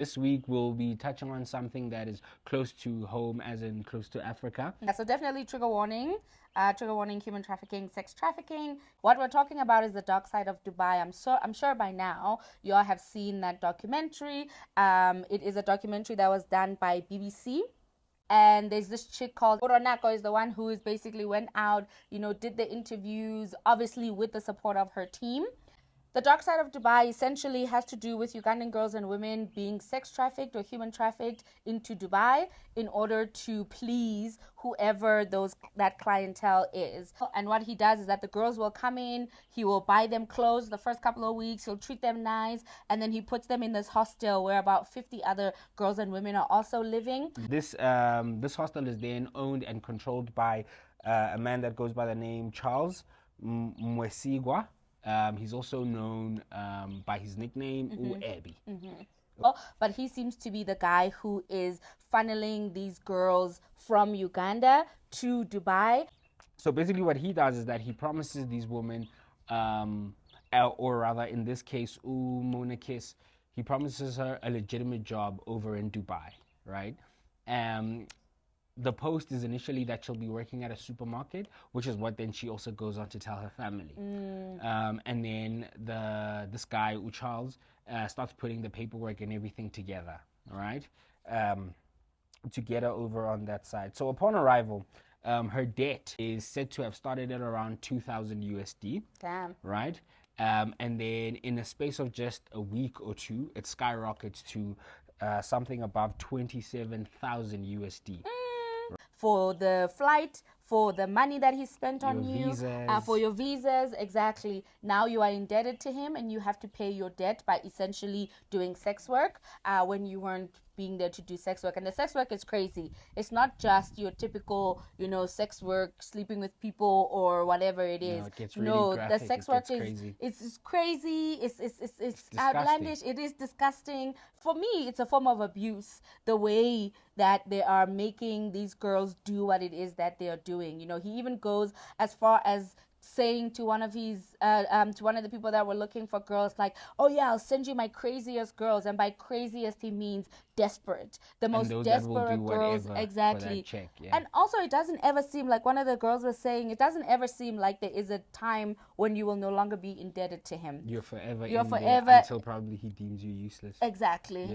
This week we'll be touching on something that is close to home, as in close to Africa. Yeah, so definitely trigger warning. Trigger warning: human trafficking, sex trafficking. What we're talking about is the dark side of Dubai. I'm sure by now you all have seen that documentary. It is a documentary that was done by BBC. And there's this chick called Oronako is the one who is basically went out, did the interviews, obviously with the support of her team. The dark side of Dubai essentially has to do with Ugandan girls and women being sex trafficked or human trafficked into Dubai in order to please whoever that clientele is. And what he does is that the girls will come in, he will buy them clothes the first couple of weeks, he'll treat them nice, and then he puts them in this hostel where about 50 other girls and women are also living. This hostel is then owned and controlled by a man that goes by the name Charles Mwesigwa. He's also known by his nickname Uebi. But he seems to be the guy who is funneling these girls from Uganda to Dubai. So basically what he does is that he promises these women, or rather in this case, Monakis, he promises her a legitimate job over in Dubai, right? The post is initially that she'll be working at a supermarket, which is what then she also goes on to tell her family. And then this guy, Charles, starts putting the paperwork and everything together, all right, to get her over on that side. So upon arrival, her debt is said to have started at around 2,000 USD. Damn. Right? And then in a space of just a week or two, it skyrockets to something above 27,000 USD. For the flight, for the money that he spent on you, for your visas, exactly. Now you are indebted to him and you have to pay your debt by essentially doing sex work when you weren't being there to do sex work. And the sex work is crazy. It's not just your typical, sex work, sleeping with people or whatever it is. No, it gets really graphic. The sex work is crazy. It's outlandish. It is disgusting. For me, it's a form of abuse. The way that they are making these girls do what it is that they are doing. He even goes as far as saying to one of the people that were looking for girls, like, oh yeah, I'll send you my craziest girls, and by craziest he means desperate, the most desperate girls, exactly. And also it doesn't ever seem like, one of the girls was saying, it doesn't ever seem like there is a time when you will no longer be indebted to him. You're forever until probably he deems you useless. Exactly.